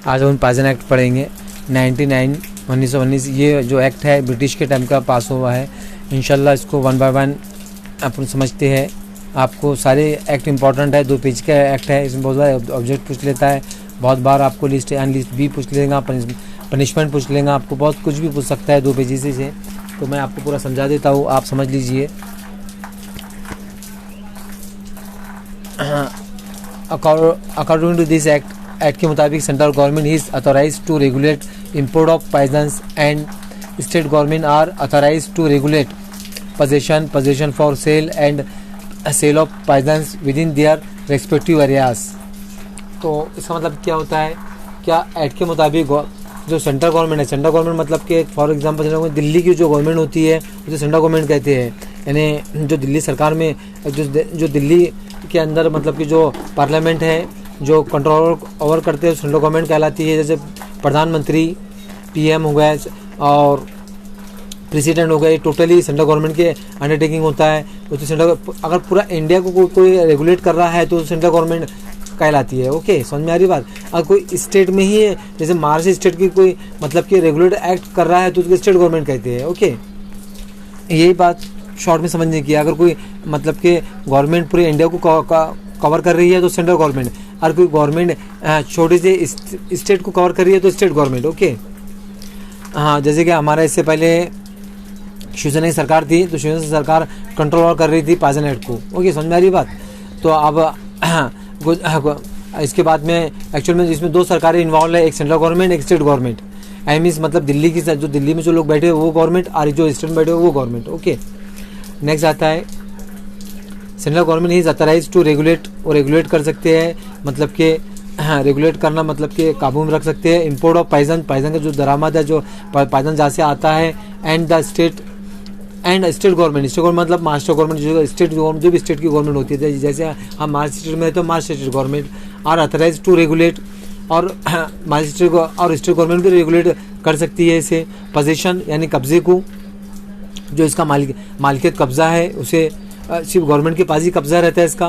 आज हम pigeon act पढ़ेंगे 1919। ये जो एक्ट है ब्रिटिश के टाइम का पास हुआ है। इंशाल्लाह इसको वन बाय वन अपन समझते हैं। आपको सारे एक्ट इंपॉर्टेंट है, 2 पेज का एक्ट है। इसमें बहुत बार ऑब्जेक्ट पूछ लेता है, बहुत बार आपको लिस्ट एंड लिस्ट भी पूछ लेगा, पनिशमेंट पूछ लेगा, आपको बहुत कुछ भी पूछ सकता है 2 पेजेस से। तो मैं आपको पूरा समझा देता हूँ, आप समझ लीजिए। अकॉर्डिंग टू दिस एक्ट के मुताबिक central government is authorise to regulate import of poisons and state government are authorise to regulate possession for sale and sale of poisons within their respective areas। तो इसका मतलब क्या होता है, क्या act के मुताबिक जो सेंट्रल गवर्नमेंट है, सेंट्रल गवर्नमेंट मतलब कि फॉर एग्जांपल दिल्ली की जो गवर्नमेंट होती है उसे सेंट्रल गवर्नमेंट कहते हैं। यानी जो दिल्ली सरकार में जो दिल्ली के अंदर मतलब कि जो पार्लियामेंट है जो कंट्रोल ओवर करते हैं सेंट्रल गवर्नमेंट कहलाती है। जैसे प्रधानमंत्री PM हो गए और प्रेसिडेंट हो गए, टोटली सेंट्रल गवर्नमेंट के अंडरटेकिंग होता है। तो सेंट्रल अगर पूरा इंडिया को कोई रेगुलेट कर रहा है तो सेंट्रल गवर्नमेंट कहलाती है। ओके, समझ में आ रही बात। अगर कोई स्टेट में ही है, जैसे महाराष्ट्र स्टेट की कोई मतलब कि रेगुलेट एक्ट कर रहा है तो उसको स्टेट गवर्नमेंट कहते हैं। ओके, यही बात शॉर्ट में समझने की। अगर कोई मतलब कि गवर्नमेंट पूरे इंडिया को कवर कर रही है तो सेंट्रल गवर्नमेंट, और कोई गवर्नमेंट छोटे से स्टेट को कवर कर रही है तो स्टेट गवर्नमेंट। ओके, हाँ, जैसे कि हमारा इससे पहले शिवसेना की सरकार थी तो शिवसेना सरकार कंट्रोल कर रही थी पॉइजन एक्ट को। ओके, समझ में आ रही बात। तो अब इसके बाद में एक्चुअल में इसमें 2 सरकारें इन्वॉल्व है, एक सेंट्रल गवर्नमेंट एक स्टेट गवर्नमेंट। आई मीन मतलब दिल्ली की जो दिल्ली में जो लोग बैठे वो गवर्नमेंट और जो स्टेट में बैठे वो गवर्नमेंट। ओके, नेक्स्ट आता है central government is authorise to regulate. वो रेगुलेट कर सकते हैं मतलब कि रेगुलेट करना मतलब कि काबू में रख सकते हैं इम्पोर्ट ऑफ पॉइजन का जो दरामद है, जो पॉइजन जहाँ से आता है, एंड स्टेट गवर्नमेंट मतलब महाराष्ट्र गवर्नमेंट जो स्टेट गवर्नमेंट जो भी स्टेट की गवर्नमेंट होती है। जैसे हम महाराष्ट्र स्टेट में तो Maharashtra state government are authorise to regulate, और महाराष्ट्र और स्टेट गवर्नमेंट भी रेगुलेट कर सकती है इसे। पोजीशन यानी कब्जे को, जो इसका मालिकियत कब्जा है उसे सिर्फ गवर्नमेंट के पास ही कब्जा रहता है इसका।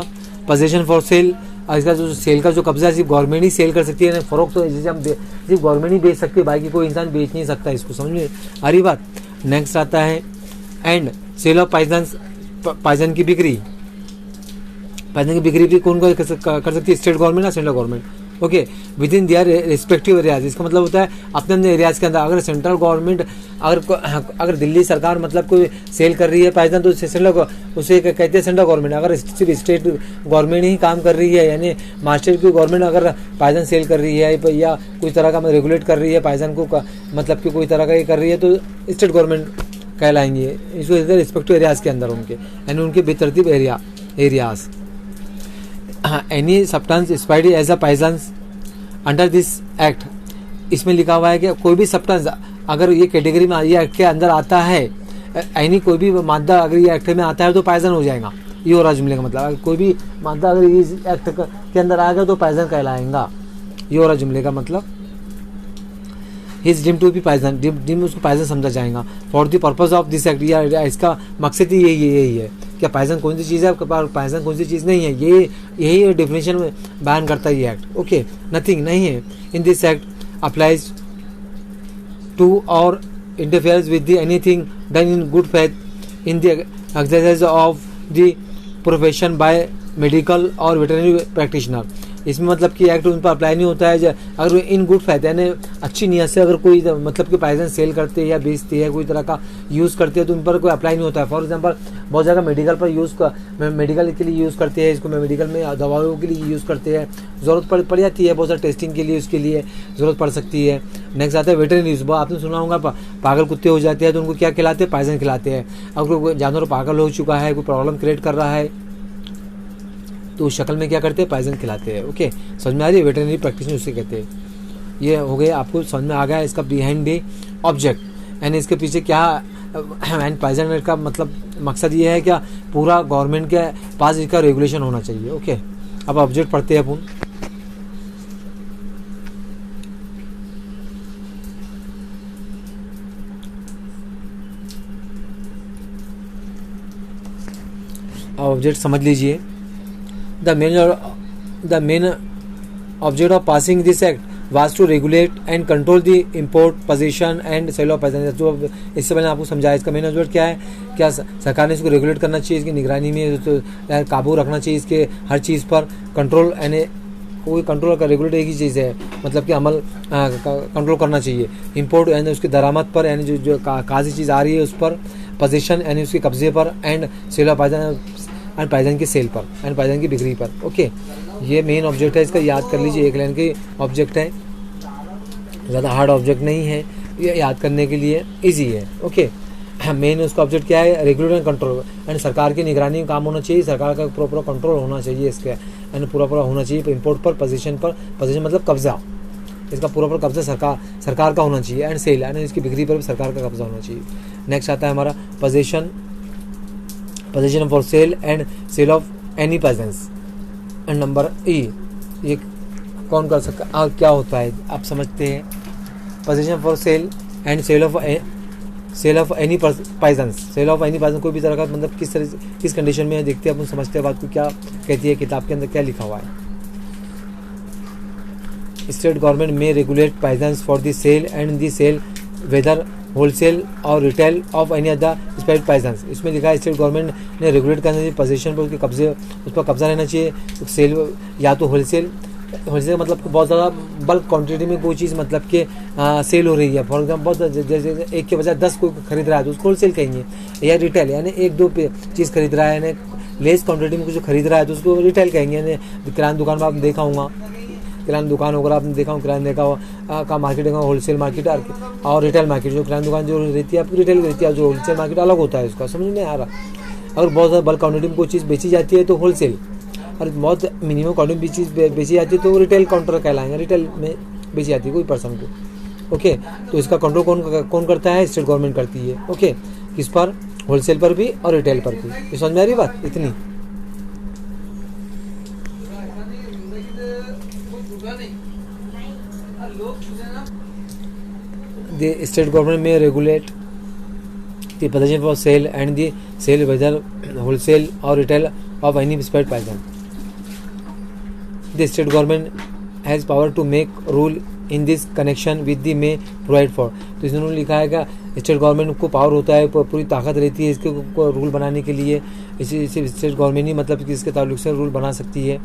पोजीशन फॉर सेल, इसका जो सेल का जो कब्जा है सिर्फ गवर्नमेंट ही सेल कर सकती है। फरोख्त तो जैसे हम सिर्फ गवर्नमेंट ही बेच सकती है, बाकी कोई इंसान बेच नहीं सकता इसको। समझ में आ रही बात। नेक्स्ट आता है एंड सेल ऑफ पॉइजन की बिक्री। पॉइजन की बिक्री भी कौन कर सकती है, स्टेट गवर्नमेंट या central government. Okay, within their respective areas. इसका मतलब होता है अपने अपने एरियाज के अंदर। अगर सेंट्रल गवर्नमेंट अगर दिल्ली सरकार मतलब कोई सेल कर रही है पॉइजन तो उसे कहते हैं सेंट्रल गवर्नमेंट। अगर सिर्फ स्टेट गवर्नमेंट ही काम कर रही है, यानी महाराष्ट्र की गवर्नमेंट अगर पॉइजन सेल कर रही है या कोई तरह का रेगुलेट कर रही है पॉइजन को मतलब कि कोई तरह का ये कर रही है तो स्टेट गवर्नमेंट कहलाएंगे। इसको रिस्पेक्टिव एरियाज के अंदर उनके यानी उनके बेतरतीब areas. Any substance specified as a poisons under this act. इसमें लिखा हुआ है कि कोई भी सब्सटेंस अगर ये कैटेगरी में ये एक्ट के अंदर आता है, यानी कोई भी मादा अगर ये एक्ट में आता है तो पॉइजन हो जाएगा। ये हो रहा जुमले का मतलब, अगर कोई भी मादा अगर इस एक्ट के अंदर आ गया तो पॉइजन कहलाएगा। ये हो रहा जुमले का मतलब। His deem to be poison, deem उसको पॉइजन समझा जाएगा। For the purpose of this act, या इसका मकसद ही यही है क्या पॉइजन कौन सी चीज़ है, पॉइजन कौन सी चीज़ नहीं है। यही डेफिनेशन में बयान करता है ये एक्ट। ओके, नथिंग नहीं है in this act applies to और interferes with the anything done in good faith in the exercise of the profession by medical और वेटरनरी प्रैक्टिशनर। इसमें मतलब कि एक्ट उन पर अप्लाई नहीं होता है अगर इन गुड फेथ यानी अच्छी नीयत से अगर कोई मतलब कि पॉइजन सेल करते हैं या बेचते हैं, कोई तरह का यूज़ करते हैं तो उन पर कोई अप्लाई नहीं होता है। फॉर एग्जांपल बहुत जगह मेडिकल पर मेडिकल के लिए यूज़ करते हैं इसको, मेडिकल में दवाओं के लिए यूज़ करते हैं, ज़रूरत पड़ जाती है बहुत सारे टेस्टिंग के लिए, उसके लिए ज़रूरत पड़ सकती है। नेक्स्ट आता है वेटरनरी यूज़। आपने सुना होगा पागल कुत्ते हो जाते हैं तो उनको क्या खिलाते हैं, पॉइजन खिलाते हैं। अगर कोई जानवर पागल हो चुका है, कोई प्रॉब्लम क्रिएट कर रहा है तो उस शक्ल में क्या करते हैं, पॉइजन खिलाते हैं। ओके, समझ में आ रही है, वेटरनरी प्रैक्टिशनर उसे कहते हैं। ये हो गया, आपको समझ में आ गया इसका बिहाइंड द ऑब्जेक्ट यानी इसके पीछे क्या एंड पॉइजन का मतलब मकसद ये है क्या पूरा गवर्नमेंट के पास इसका रेगुलेशन होना चाहिए। ओके, अब ऑब्जेक्ट पढ़ते हैं अपन। ऑब्जेक्ट समझ लीजिए। The main object of passing this act was to regulate and control the import position and sale of passenger. जो इससे पहले आपको समझाया, इसका मेन ऑब्जेक्ट क्या है, क्या सरकार ने इसको रेगुलेट करना चाहिए, इसकी निगरानी में तो काबू रखना चाहिए, इसके हर चीज़ पर कंट्रोल, यानी कोई कंट्रोल का रेगुलेट एक ही चीज़ है, मतलब कि अमल कंट्रोल करना चाहिए। इंपोर्ट यानी उसकी दरामद पर, यानी जो कहाँ से चीज़ आ रही है उस पर, पोजीशन यानी उसके कब्जे पर, and sale of passenger and passenger की सेल पर एंड पैसेंजर की बिक्री पर। ओके, ये मेन ऑब्जेक्ट है, इसका याद कर लीजिए, एक लाइन के ऑब्जेक्ट है, ज़्यादा हार्ड ऑब्जेक्ट नहीं है, ये याद करने के लिए इजी है। ओके, मेन उसका ऑब्जेक्ट क्या है, रेगुलेट एंड कंट्रोल, एंड सरकार की निगरानी में काम होना चाहिए, सरकार का पूरा कंट्रोल होना चाहिए इसके, एंड पूरा होना चाहिए इंपोर्ट पर, पोजीशन मतलब कब्जा, इसका पूरा कब्जा सरकार का होना चाहिए, एंड सेल यानी इसकी बिक्री पर भी सरकार का कब्जा होना चाहिए। नेक्स्ट आता है हमारा position for sale and sale of any persons, and number E, ये कौन कर सकता, क्या होता है आप समझते हैं। Position for sale and sale of any person, sale of any person कोई भी तरह का, मतलब किस कंडीशन में है, देखते हैं अपन, समझते हैं बात को क्या कहती है, किताब के अंदर क्या लिखा हुआ है। स्टेट गवर्नमेंट में regulate persons for the sale and the sale whether wholesale और retail of any other specific persons. इसमें लिखा है स्टेट गवर्नमेंट ने रेगुलेट करना चाहिए पोजीशन पर, उसके कब्जे, उस पर कब्जा रहना चाहिए, सेल या तो होलसेल मतलब बहुत ज़्यादा बल्क क्वांटिटी में कोई चीज़ मतलब कि सेल हो रही है, फॉर एग्जाम्पल बहुत जैसे एक के बजाय 10 कोई खरीद रहा है तो उसको होलसेल कहेंगे, या रिटेल यानी एक दो चीज़ खरीद रहा है, यानी लेस क्वांटिटी में कुछ खरीद रहा है तो उसको रिटेल कहेंगे। यानी किराना दुकान में आपने देखा होगा, किराना दुकान वगैरह आपने देखा हो, किराना देखा हो का मार्केट देखा, होलसेल मार्केट और रिटेल मार्केट। जो किराना दुकान जो रहती है आपकी रिटेल रहती है, जो होलसेल मार्केट अलग होता है, उसका समझ नहीं आ रहा। अगर बहुत ज़्यादा बल्क क्वांटिटी में कोई चीज़ बेची जाती है तो होलसेल, और बहुत मिनिमम क्वांटिटी में चीज़ बेची जाती है तो रिटेल काउंटर कहलाएंगे, रिटेल में बेची जाती है कोई पर्सन को। ओके, तो इसका कंट्रोल कौन करता है, स्टेट गवर्नमेंट करती है। ओके, किस पर, होलसेल पर भी और रिटेल पर भी। ये समझ में आ रही बात इतनी। The state government may regulate the possession for sale and the sale whether wholesale or retail of any specified person. The state government has power to make rule in this connection with the may provide for। तो इसमें लिखा है कि state government को power होता है, पूरी ताकत रहती है इसके रूल बनाने के लिए। इसी स्टेट गवर्नमेंट ही मतलब कि इसके ताल्लुक से रूल बना सकती है।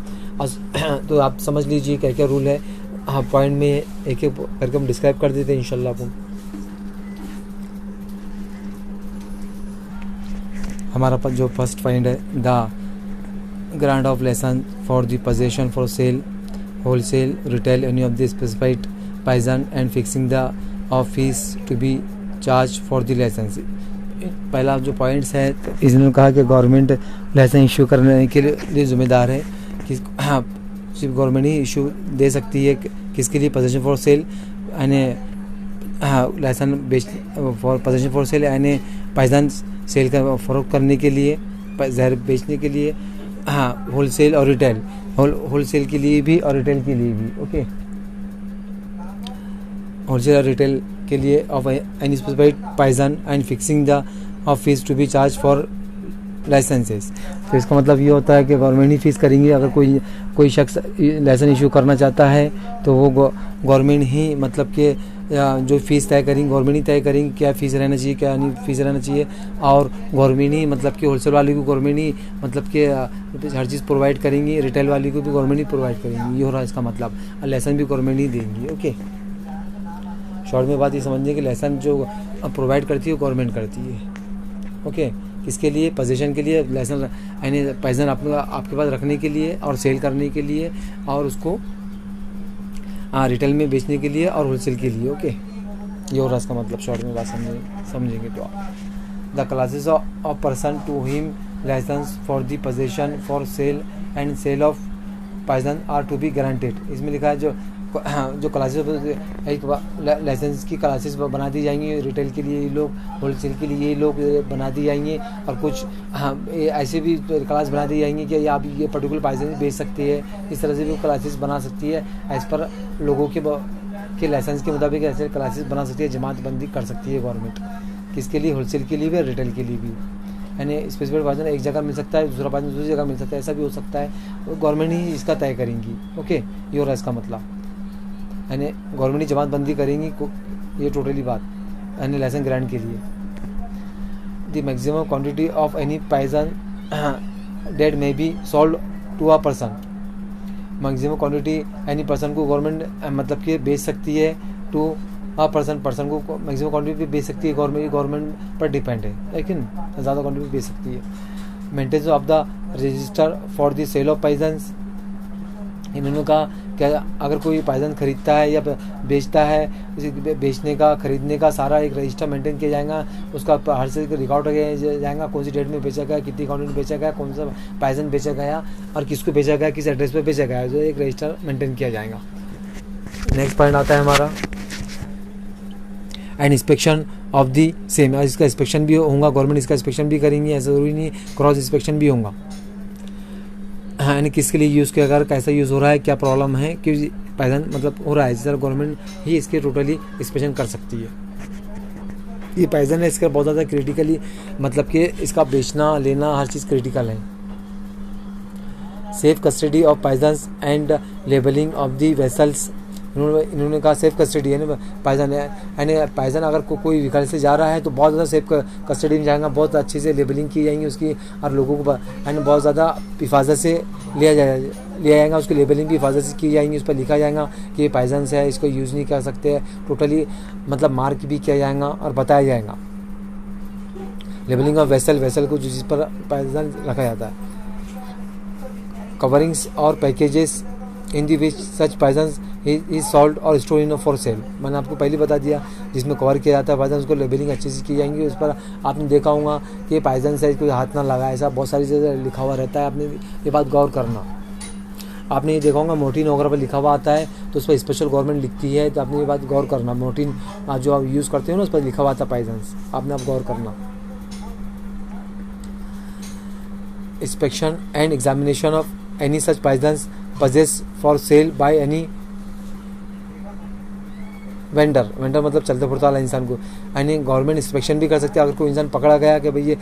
तो आप समझ लीजिए क्या क्या रूल है। हाँ, पॉइंट में एक एक करके हम डिस्क्राइब कर देते हैं इंशाल्लाह। अपन हमारा जो फर्स्ट पॉइंट है, the grant of licence for the position for sale wholesale retail any of the specified person and fixing the of fees to be charge for the licence. पहला जो पॉइंट्स है, इसने कहा कि गवर्नमेंट लाइसेंस इशू करने के लिए जिम्मेदार है कि हाँ, सिर्फ गवर्नमेंट ही इशू दे सकती है। किसके लिए, पोजीशन फॉर सेल यानी लाइसेंस बेच फॉर पोजीशन फॉर सेल यानी पर्सन सेल का फ़रोख्त करने के लिए, जहर बेचने के लिए। हाँ, होलसेल और रिटेल, होलसेल के लिए भी और रिटेल के लिए भी। ओके, होलसेल और रिटेल के लिए of any specified person and fixing the of fees to be charge for licences. तो इसका मतलब ये होता है कि गवर्नमेंट ही फीस करेंगे। अगर कोई शख्स लाइसेंस इशू करना चाहता है तो वो गवर्नमेंट ही मतलब कि जो फ़ीस तय करेंगे, गवर्नमेंट ही तय करेंगे क्या फ़ीस रहना चाहिए, क्या नहीं फ़ीस रहना चाहिए। और गवर्नमेंट ही मतलब कि होलसेल वाले को गवर्नमेंट ही मतलब कि हर चीज़ प्रोवाइड करेंगी, रिटेल वाले को भी गवर्नमेंट ही प्रोवाइड करेंगी। ये हो रहा है इसका मतलब, और लाइसेंस भी गवर्नमेंट ही देंगी। ओके, शॉर्ट में बात ये समझिए कि लाइसेंस जो प्रोवाइड करती है वो गवर्नमेंट करती है। ओके, किसके लिए, पोजीशन के लिए, लाइसेंस यानी पर्सन आपके पास रखने के लिए और सेल करने के लिए, और उसको रिटेल में बेचने के लिए और होलसेल के लिए। ओके, ये हो रहा इसका मतलब, शॉर्ट में बात समझेंगे तो आप। The classes of person to him licence for the position for sale and sale of person are to be guaranteed. इसमें लिखा है जो क्लासेस, एक लाइसेंस की क्लासेस बना दी जाएंगी, रिटेल के लिए ये लोग, होलसेल के लिए ये लोग बना दी जाएंगे, और कुछ ऐसे भी क्लास बना दी जाएंगी कि आप ये पर्टिकुलर लाइसेंस बेच सकते हैं। इस तरह से भी क्लासेस बना सकती है, एज़ पर लोगों के लाइसेंस के मुताबिक ऐसे क्लासेस बना सकती है, जमात बंदी कर सकती है गवर्नमेंट। किसके लिए, होलसेल के लिए भी और रिटेल के लिए भी। यानी स्पेसिफिक पर्सन एक जगह मिल सकता है, दूसरा पर्सन दूसरी जगह मिल सकता है, ऐसा भी हो सकता है। गवर्नमेंट ही इसका तय करेंगी। ओके, ये हो रहा है इसका मतलब। यानी गवर्नमेंट ही जमातबंदी करेंगी, ये टोटली बात यानी लाइसेंस ग्रांट के लिए। The maximum quantity of any poison that may be sold to a person. Maximum quantity any person को गवर्नमेंट मतलब कि बेच सकती है टू अ पर्सन को मैक्सिमम क्वांटिटी बेच सकती है गवर्नमेंट पर डिपेंड है, लेकिन ज़्यादा क्वांटिटी बेच सकती है। Maintenance of the register for the sale of poisons, इन्होंने कहा क्या अगर कोई पॉइजन खरीदता है या बेचता है, बेचने का खरीदने का सारा एक रजिस्टर मेंटेन किया जाएगा, उसका हर से रिकॉर्ड किया जाएगा, कौन सी डेट में बेचा गया, कितनी क्वांटिटी में बेचा गया, कौन सा पॉइजन बेचा गया और किसको बेचा गया, किस एड्रेस पे बेचा गया, जो एक रजिस्टर मेंटेन किया जाएगा। नेक्स्ट पॉइंट आता है हमारा and inspection of the same. इसका इंस्पेक्शन भी होगा, गवर्नमेंट इसका इंस्पेक्शन भी करेंगी, ऐसा ज़रूरी नहीं क्रॉस इंस्पेक्शन भी होगा। हाँ, यानी किसके लिए यूज़ किया, अगर कैसा यूज़ हो रहा है, क्या प्रॉब्लम है, क्यों पॉइजन मतलब हो रहा है, सर गवर्नमेंट ही इसके टोटली इंस्पेक्शन कर सकती है। ये पॉइजन है, इसका बहुत ज़्यादा क्रिटिकली मतलब कि इसका बेचना लेना हर चीज़ क्रिटिकल है। Safe custody of poisons and labelling of the vessels, इन्होंने कहा सेफ कस्टडी यानी पॉइजन है, यानी पॉइजन अगर कोई व्हीकल से जा रहा है तो बहुत ज़्यादा सेफ कस्टडी में जाएगा, बहुत अच्छे से लेबलिंग की जाएंगी उसकी और लोगों को यानी बहुत ज़्यादा हिफाजत से लिया जाएगा, उसकी लेबलिंग भी हिफाजत से की जाएंगी, उस पर लिखा जाएगा कि ये पॉइजन है, इसको यूज़ नहीं कर सकते, टोटली मतलब मार्क भी किया जाएगा और बताया जाएगा। लेबलिंग ऑफ वेसल को जिस पर पॉइजन रखा जाता है। कवरिंग्स और packages in the which such poison is sold और स्टोर इन फॉर सेल, मैंने आपको पहले बता दिया, जिसमें कवर किया जाता है पॉइजन, उसको लेबलिंग अच्छे से की जाएंगी, उस पर आपने देखा होगा कि पॉइजन से कोई हाथ ना लगाए, ऐसा बहुत सारी चीज़ें लिखा हुआ रहता है, आपने ये बात गौर करना। आपने ये देखा होगा मोर्टीन वगैरह पर लिखा हुआ आता है तो उस पर स्पेशल गवर्नमेंट लिखती है, तो आपने ये बात गौर करना, मोर्टीन जो आप यूज़ करते हो ना उस पर लिखा हुआ आता है पॉइजन, आपने आप गौर करना। Inspection and examination of any such poisons possess for sale by any vendor मतलब चलते फिरते वाला इंसान को, यानी गवर्नमेंट इंस्पेक्शन भी कर सकते हैं। अगर कोई इंसान पकड़ा गया कि भाई ये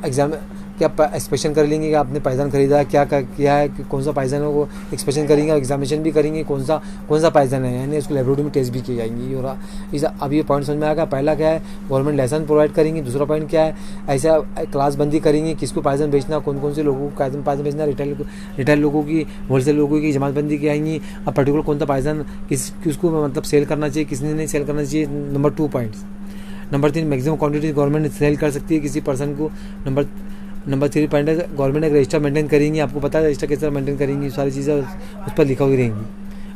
एग्जाम क्या इंस्पेक्शन कर लेंगे कि आपने पॉइजन खरीदा है, क्या किया है, कौन सा पॉइजन है, वो इंस्पेक्शन करेंगे, एग्जामिनेशन भी करेंगे कौन सा पॉइजन है, यानी उसको लेबोरेटरी में टेस्ट भी की जाएंगी। और अब ये पॉइंट समझ में आएगा, पहला क्या है गवर्नमेंट लाइसेंस प्रोवाइड करेंगी, दूसरा पॉइंट क्या है ऐसा क्लास बंदी करेंगी, किसको पॉइजन बेचना, कौन से लोगों को पॉइजन बेचना, रिटेल लोगों की, होलसेल लोगों की जमातबंदी की आएंगी, अब पर्टिकुलर कौन सा पॉइजन किसको मतलब सेल करना चाहिए, किसने नहीं सेल करना चाहिए। Number 2 points. Number 3 maximum quantity government sale कर सकती है किसी पर्सन को। नंबर 3 पॉइंट है गवर्नमेंट एक रजिस्टर मेंटेन करेंगी, आपको पता है रजिस्टर किस तरह मेंटेन करेंगी, सारी चीज़ें उस पर लिखा हुई रहेंगी,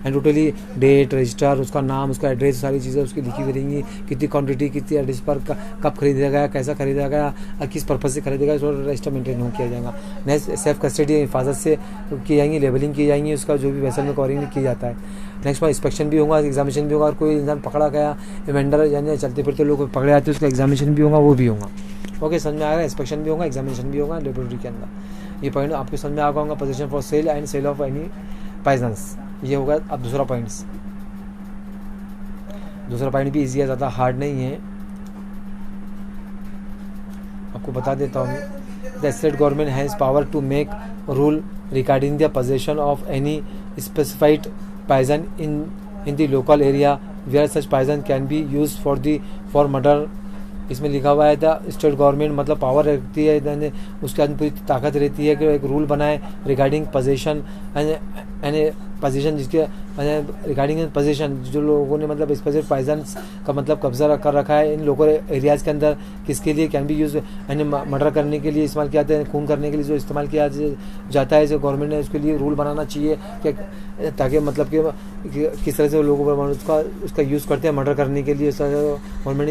एंड टोटली डेट, रजिस्टर, उसका नाम, उसका एड्रेस, सारी चीज़ें उसकी लिखी हुई रहेंगी, कितनी क्वांटिटी, कितनी एड्रेस पर कब खरीदा गया, कैसा खरीदा गया और किस पर्पज़ से खरीदा गया, रजिस्टर मेंटेन हो किया जाएगा। नेक्स्ट सेफ कस्टडी हिफाजत से की जाएंगी, लेबलिंग की जाएंगी, उसका जो भी वेसल में कवरिंग किया जाता है। नेक्स्ट में इंस्पेक्शन भी होगा, एग्जामिनेशन भी होगा, और कोई इंसान पकड़ा गया वेंडर यानी चलते फिरते लोग पकड़े जाते हैं उसका एग्जामिनेशन भी होगा, वो भी होगा। ओके, समझ में आ रहा है, इंस्पेक्शन भी होगा, एग्जामिनेशन भी होगा लेबोरेटरी के अंदर। ये पॉइंट आपको समझ में आ होगा, possession for sale and sale of any poisons, ये होगा। अब दूसरा पॉइंट भी इजी है, ज़्यादा हार्ड नहीं है, आपको बता देता हूँ। The state government has power to make rule regarding the possession of any specified poison in the local area where such poison can be use for murder. इसमें लिखा हुआ है द स्टेट गवर्नमेंट मतलब पावर रखती है, उसके अंदर पूरी ताकत रहती है कि एक रूल बनाए रिगार्डिंग पोजीशन यानी पोजीशन जिसके रिगार्डिंग पोजीशन जो लोगों ने मतलब स्पेसिफिक पॉइजन का मतलब कब्जा कर रखा है इन लोकल एरियाज़ के अंदर, किसके लिए कैन बी यूज यानी मर्डर करने के लिए इस्तेमाल किया जाता है, खून करने के लिए जो इस्तेमाल किया जाता है, जो गवर्नमेंट ने उसके लिए रूल बनाना चाहिए कि ताकि मतलब कि किस तरह से लोगों पर उसका यूज़ करते हैं मर्डर करने के लिए। गवर्नमेंट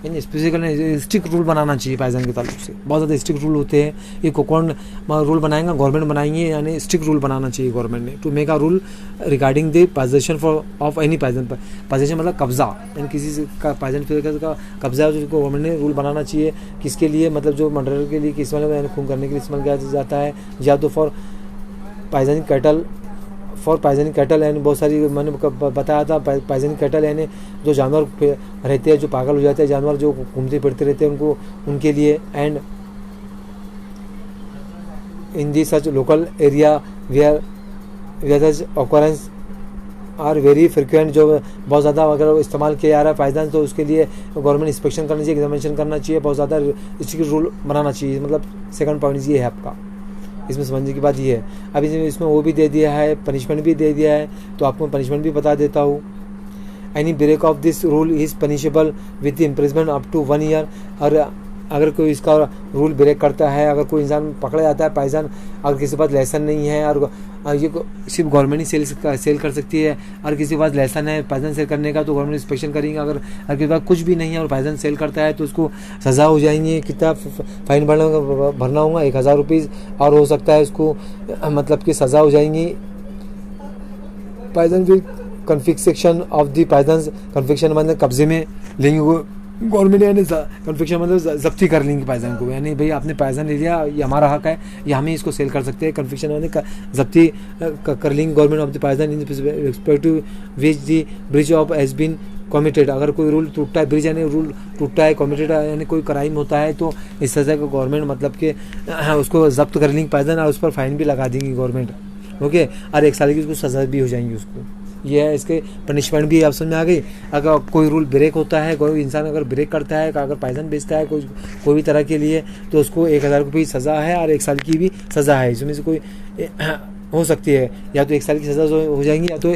ने स्पेसिफिकली स्ट्रिक्ट रूल बनाना चाहिए पॉइजन के ताल्लुक से, बहुत ज़्यादा स्ट्रिक्ट रूल होते हैं। ये कौन रूल बनाएगा, गवर्नमेंट बनाएंगे, यानी स्ट्रिक्ट रूल बनाना चाहिए गवर्नमेंट ने to make a rule regarding the possession of any poison. Possession मतलब कब्जा, यानी किसी का पॉइजन का कब्जा है, जिसको गवर्नमेंट ने रूल बनाना चाहिए किसके लिए मतलब जो मर्डर के लिए इस्तेमाल खून करने के लिए इस्तेमाल किया जाता है, या तो फॉर पॉइजनिंग कैटल यानी बहुत सारी मैंने बताया था पॉइजनिंग कैटल यानी जो जानवर रहते हैं जो पागल हो जाते हैं, जानवर जो घूमते फिरते रहते हैं उनके लिए। And in the such local area where such are very frequent, जो बहुत ज़्यादा अगर इस्तेमाल किया जा रहा है पाइथन, तो उसके लिए गवर्नमेंट इंस्पेक्शन करनी चाहिए, एग्जामिनेशन करना चाहिए, बहुत ज़्यादा इसकी रूल बनाना चाहिए। मतलब सेकंड पॉइंट ये है आपका, इसमें समझने की बात ये है। अभी इसमें वो भी दे दिया है, पनिशमेंट भी दे दिया है, तो आपको पनिशमेंट भी बता देता हूँ। Any break of this rule is punishable with imprisonment up to 1 year. और अगर कोई इसका रूल ब्रेक करता है, अगर कोई इंसान पकड़ा जाता है पाइथन, अगर किसी के पास लाइसेंस नहीं है, और ये सिर्फ गवर्नमेंट ही सेल कर सकती है, और किसी के पास लाइसेंस है पाइथन सेल करने का तो गवर्नमेंट इंस्पेक्शन करेंगे। अगर किसी के पास कुछ भी नहीं है और पाइथन सेल करता है तो उसको सज़ा हो जाएंगी। कितना फाइन भरना होगा, 1000 रुपीज़, और हो सकता है उसको मतलब कि सज़ा हो जाएंगी। पाइथन की कन्फिक्सेशन ऑफ दी पाइथन, कन्फिक्शन मतलब कब्जे में लेंगे गवर्नमेंट, यानी कन्फिक्शन मतलब जब्ती कर लेंगे पाइथन को, यानी भाई आपने पाइथन ले लिया, ये हमारा हक है, ये हम ही इसको सेल कर सकते हैं। कन्फिक्शन यानी जब्ती कर लेंगे government of the poison in respective which the breach of has been committed. अगर कोई रूल टूटता है, ब्रिज यानी रूल टूटता है, कमिटेड यानी कोई क्राइम होता है, तो इस तरह का गवर्नमेंट मतलब कि उसको जब्त कर लेंगे पाइथन, और उस पर फाइन भी लगा देंगी गवर्नमेंट। ओके, और 1 साल की उसको सज़ा भी हो जाएंगी उसको। ये है इसके पनिशमेंट भी आप समझ में आ गई। अगर कोई रूल ब्रेक होता है, कोई इंसान अगर ब्रेक करता है, अगर पाइथन बेचता है कोई भी तरह के लिए, तो उसको 1000 रुपये सज़ा है और 1 साल की भी सज़ा है। इसमें से कोई हो सकती है, या तो 1 साल की सज़ा हो जाएंगी, या तो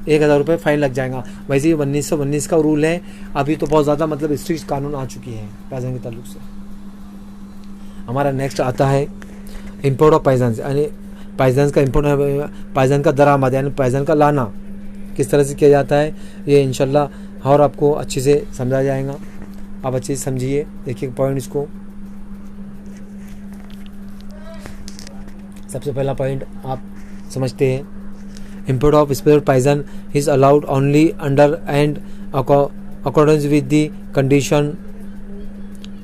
1000 रुपये फाइन लग जाएगा। वैसे ये 1919 का रूल है। अभी तो बहुत ज़्यादा मतलब स्ट्रिक्ट कानून आ चुकी है पाइथन के ताल्लुक से। हमारा नेक्स्ट आता है इम्पोर्ट ऑफ पाइथन, यानी पाइथन का इम्पोर्ट, पाइथन का दरामद यानी पाइथन का लाना किस तरह से किया जाता है, ये इंशाल्लाह और आपको अच्छे से समझा जाएगा। आप अच्छे से समझिए, देखिए पॉइंट इसको। सबसे पहला पॉइंट आप समझते हैं, import of special poison is allowed only under and accordance with the condition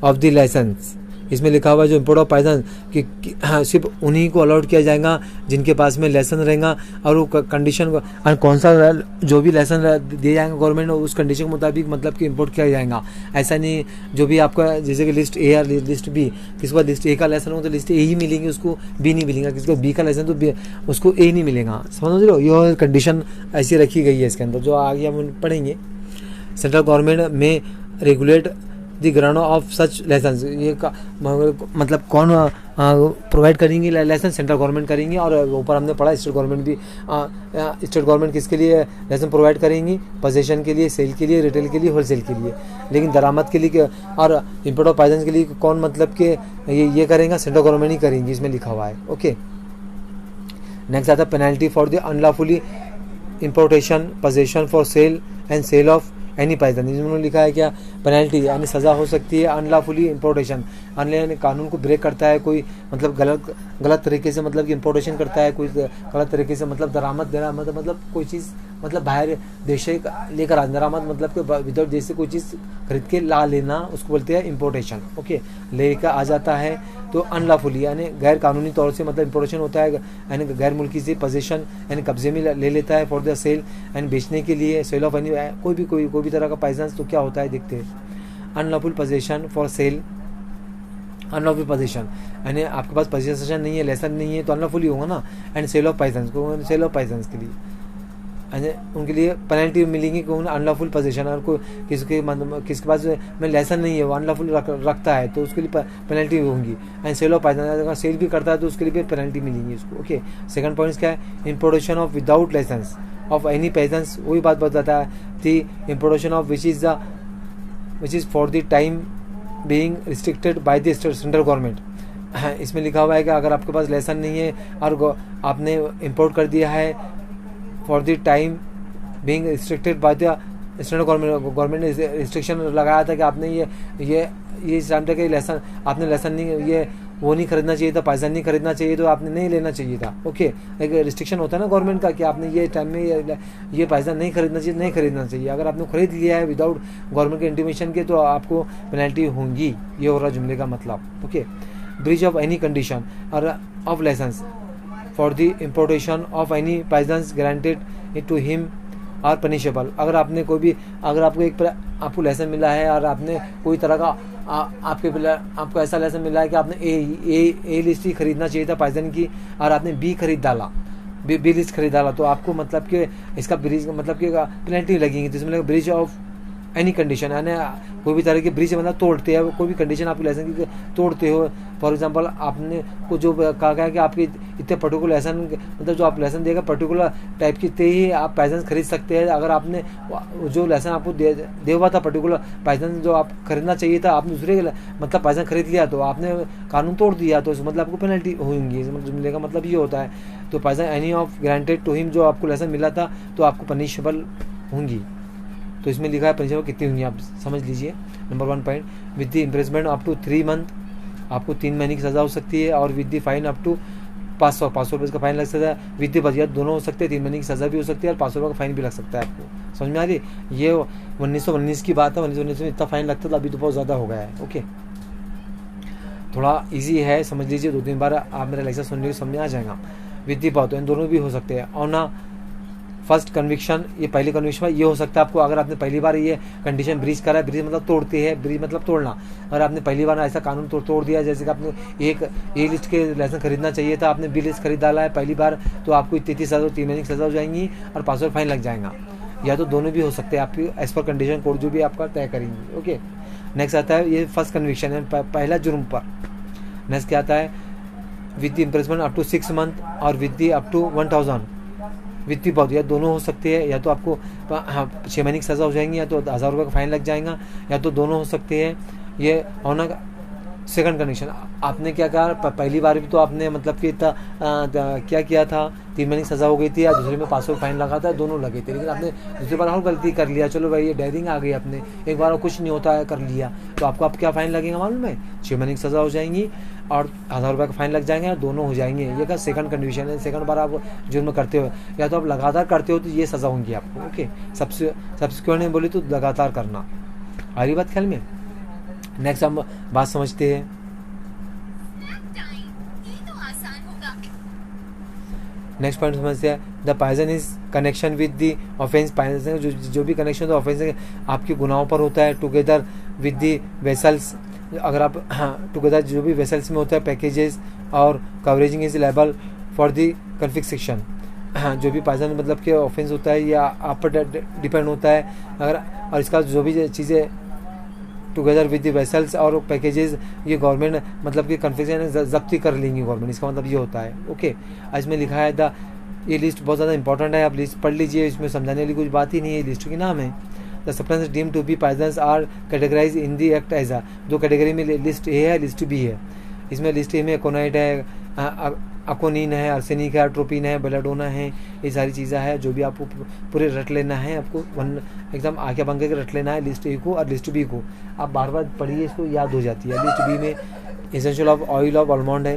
of the licence. इसमें लिखा हुआ है जो इम्पोर्ट ऑफ पाइथन कि सिर्फ उन्हीं को अलाउड किया जाएगा जिनके पास में लाइसेंस रहेगा, और वो कंडीशन कौन सा जो भी लाइसेंस दिए जाएंगे गवर्नमेंट उस कंडीशन के मुताबिक मतलब कि इंपोर्ट किया जाएगा। ऐसा नहीं जो भी आपका जैसे कि लिस्ट ए या लिस्ट बी, किसी को लिस्ट ए का लाइसेंस हो तो लिस्ट ए ही मिलेंगे, उसको बी नहीं मिलेगा, किसी को बी का लाइसेंस तो उसको ए नहीं मिलेगा। समझ लो, ये कंडीशन ऐसी रखी गई है इसके अंदर, जो आगे हम पढ़ेंगे। सेंट्रल गवर्नमेंट में regulate the grant of such licence, ये मतलब कौन प्रोवाइड करेंगे लाइसेंस, सेंट्रल गवर्नमेंट करेंगे। और ऊपर हमने पढ़ा स्टेट गवर्नमेंट भी, स्टेट गवर्नमेंट किसके लिए लाइसेंस प्रोवाइड करेंगी, पोजेशन के लिए, सेल के लिए, रिटेल के लिए, होलसेल के लिए। लेकिन दरामद के लिए और इम्पोर्ट ऑफ पाइथन के लिए कौन मतलब कि ये करेंगे, सेंट्रल गवर्नमेंट ही करेंगी, इसमें लिखा हुआ है। ओके, नेक्स्ट आता है penalty for the unlawfully importation, possession for sale and sale of any poison. इसमें लिखा है क्या, पेनल्टी यानी सज़ा हो सकती है अनलॉफुली इंपोर्टेशन, यानी कानून को ब्रेक करता है कोई, मतलब गलत तरीके से मतलब कि इंपोर्टेशन करता है कोई, गलत तरीके से मतलब दरामद देना, मतलब कोई चीज़ मतलब बाहर देश से लेकर आ, दरामद मतलब कि विदाउट देश से कोई चीज़ खरीद के ला लेना, उसको बोलते हैं इंपोर्टेशन। ओके, लेकर आ जाता है तो अनलॉफुली यानी गैर कानूनी तौर से मतलब इंपोर्टेशन होता है, यानी गैर मुल्की से पोजीशन यानी कब्जे में ले लेता है फॉर द सेल यानी बेचने के लिए, सेल ऑफ एनी कोई भी तरह का पाइथन। तो क्या होता है देखते हैं, unlawful position for cell, unlawful position यानी आपके पास पोजीशन नहीं है, लाइसेंस नहीं है, तो अनलॉफुल ही होगा ना। एंड सेल ऑफ पाइथन को, सेल ऑफ पाइथन के लिए उनके लिए पेनल्टी मिलेंगी कि अनलॉफुल पोजीशन, और कोई किसके पास में लाइसेंस नहीं है वो अनलॉफुल रखता है तो उसके लिए पेनल्टी होंगी। एंड सेल ऑफ पाइथन अगर सेल भी करता है तो उसके लिए भी पेनल्टी मिलेंगी उसको। ओके, सेकंड पॉइंट क्या है, importation of without licence of any poison, वही बात बताता है the importation of which is for the time being restricted by the central government. इसमें लिखा हुआ है कि अगर आपके पास लाइसेंस नहीं है और आपने इंपोर्ट कर दिया है for the time being restricted by the central government ने रिस्ट्रिक्शन लगाया था कि आपने ये इस टाइम तक लाइसेंस, आपने लाइसेंस नहीं, ये वो नहीं खरीदना चाहिए था, पाइथन नहीं खरीदना चाहिए, तो आपने नहीं लेना चाहिए था। ओके, एक रिस्ट्रिक्शन होता है ना गवर्नमेंट का कि आपने ये टाइम में ये पाइथन नहीं खरीदना चाहिए। अगर आपने खरीद लिया है विदाउट गवर्नमेंट के इंटीमेशन के तो आपको पेनल्टी होंगी, ये हो रहा जुमले का मतलब। Okay, breach of any condition और of licence for the importation of any poison granted to him are punishable. अगर आपको लाइसेंस मिला है और आपने कोई तरह का आपको ऐसा लाइसेंस मिला है कि आपने ए लिस्ट ही खरीदना चाहिए था पाइथन की और आपने बी खरीद डाला, बी लिस्ट खरीदा तो आपको मतलब कि इसका ब्रिज मतलब कि पेनल्टी लगेगी। तो इसमें ब्रिज ऑफ एनी कंडीशन, यानी कोई भी तरह की ब्रिज मतलब तोड़ते हैं, कोई भी कंडीशन आप लाइसेंस की तोड़ते हो। फॉर एग्जांपल आपने को जो कहा है कि आपके इतने पर्टिकुलर लाइसेंस मतलब जो आप लाइसेंस देगा पर्टिकुलर टाइप की ते ही आप लाइसेंस खरीद सकते हैं। अगर आपने जो लाइसेंस आपको दे हुआ था पर्टिकुलर लाइसेंस जो आप खरीदना चाहिए था, आपने दूसरे मतलब लाइसेंस खरीद लिया तो आपने कानून तोड़ दिया, तो मतलब आपको पेनल्टी होगी। जुमले का मतलब ये होता है। तो licence any of granted to him, जो आपको लाइसेंस मिला था तो आपको पनिशेबल होंगी। तो इसमें लिखा है पनिशमेंट कितनी होंगी आप समझ लीजिए। Number 1 point, with the imprisonment up to 3 month, आपको 3 महीने की सज़ा हो सकती है। और with the fine up to 500 रुपये का फाइन लग सकता है। विद द बजिया दोनों हो सकते हैं, 3 महीने की सज़ा भी हो सकती है और 500 रुपये का फाइन भी लग सकता है। आपको समझ में आ रही है? ये 1919 की बात है, 1919 में इतना फाइन लगता था, अभी तो बहुत ज़्यादा हो गया है। ओके, थोड़ा ईजी है, समझ लीजिए। 2-3 बार आप मेरा लेक्चर सुनने के समझ में आ जाएगा। विद द बात, इन दोनों भी हो सकते हैं। और ना फर्स्ट कन्विक्शन, ये पहली कन्विक्शन ये हो सकता है आपको, अगर आपने पहली बार ये कंडीशन ब्रीच करा है, ब्रीच मतलब तोड़ते हैं, ब्रीच मतलब तोड़ना। अगर आपने पहली बार ऐसा कानून तोड़ दिया, जैसे कि आपने एक ए लिस्ट के लाइसेंस खरीदना चाहिए था, आपने बी लिस्ट खरीद डाला है पहली बार, तो आपको 33 हज़ार 3 महीने की सज़ा हो जाएंगी और 500 फाइन लग जाएगा। या तो दोनों भी हो सकते हैं, आपकी एज पर कंडीशन कोड जो भी आपका तय करेंगे। ओके, नेक्स्ट आता है ये फर्स्ट कन्विक्शन है, पहला जुर्म पर। नेक्स्ट क्या आता है, with the imprisonment up to 6 month और विद द अप टू 1000 वित्ती बहुत, या दोनों हो सकते हैं। या तो आपको 6 महीने की सज़ा हो जाएंगी, या तो 1000 रुपये का फाइन लग जाएगा, या तो दोनों हो सकते हैं। ये होना सेकंड कंडीशन, आपने क्या कहा पहली बार भी तो आपने मतलब कि क्या किया था, 3 महीने की सज़ा हो गई थी, या दूसरे में 500 फाइन लगा था, दोनों लगे थे। लेकिन आपने दूसरी बार और गलती कर लिया, चलो भाई ये डेयरिंग आ गई, आपने एक बार कुछ नहीं होता है कर लिया, तो आपको अब क्या फ़ाइन लगेगा मालूम है? 6 महीने की सज़ा हो जाएंगी और 1000 रुपये का फाइन लग जाएंगे, दोनों हो जाएंगे। ये का सेकंड कंडीशन है, सेकंड बार आप जुर्म करते हो, या तो आप लगातार करते हो तो ये सज़ा होंगी आपको। ओके, सब्सिक्वेंट बोले तो लगातार करना। आ रही बात ख्याल में? नेक्स्ट हम बात समझते हैं। नेक्स्ट पॉइंट समझते हैं, the pigeon is connection with the offence. Pigeon जो भी कनेक्शन तो ऑफेंस आपके गुनाहों पर होता है, टुगेदर विद द वेसल्स, अगर आप टुगेदर जो भी वेसल्स में होता है, पैकेजेस और कवरेजिंग इज लेबल फॉर द कन्फिक्सेशन। जो भी पाइजन मतलब कि ऑफेंस होता है या आप पर डिपेंड होता है। अगर और इसका जो भी चीज़ें टुगेदर विद द वेसल्स और पैकेजेस, ये गवर्नमेंट मतलब कि कन्फिक्सेशन जब्ती कर लेंगी गवर्नमेंट, इसका मतलब ये होता है। ओके, इसमें लिखा है द, ये लिस्ट बहुत ज़्यादा इंपॉर्टेंट है, आप लिस्ट पढ़ लीजिए, इसमें समझाने वाली कुछ बात ही नहीं है, लिस्ट की नाम है। The substance deemed to be poisonous are categorize in the act as ah, दो कैटेगरी में लिस्ट ए है, लिस्ट बी है। इसमें लिस्ट ए में एकोनाइट है, अकोनिन है, आर्सेनिक है, अट्रोपिन है, बेलाडोना है, ये सारी चीज़ें हैं जो भी आपको पूरे रट लेना है, आपको एकदम आंखें बंद करके रट लेना है लिस्ट ए को और लिस्ट बी को। आप बार बार पढ़िए, इसको याद हो जाती है। लिस्ट बी में essential of oil of almond है।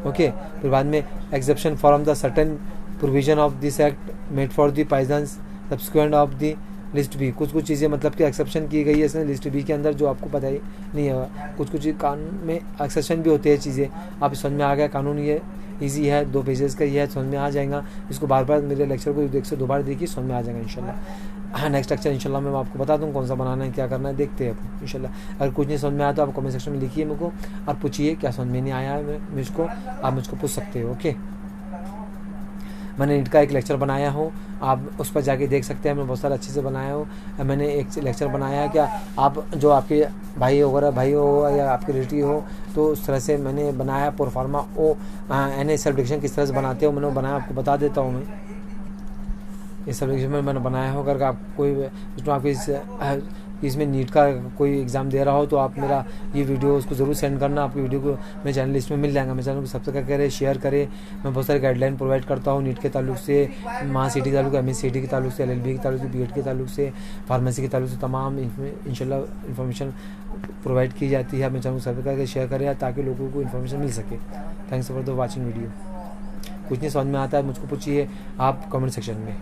ओके, फिर बाद में exception from the certain provision of this act made for the poisons subsequent of the list B. कुछ चीज़ें मतलब कि एक्सेप्शन की गई है इसमें लिस्ट बी के अंदर, जो आपको पता ही नहीं है। कुछ कानून में एक्सेप्शन भी होते हैं चीज़ें, आप समझ में आ गया। कानून ये इजी है, 2 पेजेस का ही है, समझ में आ जाएगा। इसको बार बार मेरे लेक्चर को 1 से 2 बार देखिए, समझ में आ जाएगा इंशाल्लाह। नेक्स्ट लेक्चर इंशाल्लाह मैं आपको बता दूँ कौन सा बनाना है, क्या करना है, देखते हैं इंशाल्लाह। अगर कुछ नहीं समझ में आया तो आप कमेंट सेक्शन में लिखिए मेरे को और पूछिए क्या समझ में नहीं आया है मुझको, आप मुझको पूछ सकते हो। ओके, मैंने नीट का एक लेक्चर बनाया हो, आप उस पर जाके देख सकते हैं, मैं बहुत सारा अच्छे से बनाया हो। मैंने एक लेक्चर बनाया है, क्या आप जो आपके भाई वगैरह भाई हो या आपके रिलेटिव हो, तो उस तरह से मैंने बनाया प्रोफार्मा ओ एन ए सेल्फ डिक्शन किस तरह से बनाते हो, मैंने बनाया, आपको बता देता हूँ मैं। इस सेल्फ डिक्शन में मैंने बनाया हो, अगर आप कोई जिसमें आपकी इसमें नीट का कोई एग्ज़ाम दे रहा हो तो आप मेरा ये वीडियो उसको ज़रूर सेंड करना। आपकी वीडियो को मेरे चैनल लिस्ट में मिल जाएगा। मेरे चैनल को सब्सक्राइब करें, शेयर करें। मैं बहुत सारे गाइडलाइन प्रोवाइड करता हूँ नीट के ताल्लुक से, महासीटी के ताल्लुक, MSCT के ताल्लुक से, LLB के ताल्लुक से, BEd के ताल्लुक से, फार्मेसी के ताल्लुक से, तमाम इंशाल्लाह इन्फॉर्मेशन प्रोवाइड की जाती है। मेरे चैनल को सब्सक्राइब करके शेयर करें ताकि लोगों को इन्फॉर्मेशन मिल सके। Thanks for the watching video. कुछ नहीं समझ में आता है मुझको पूछिए आप कमेंट सेक्शन में।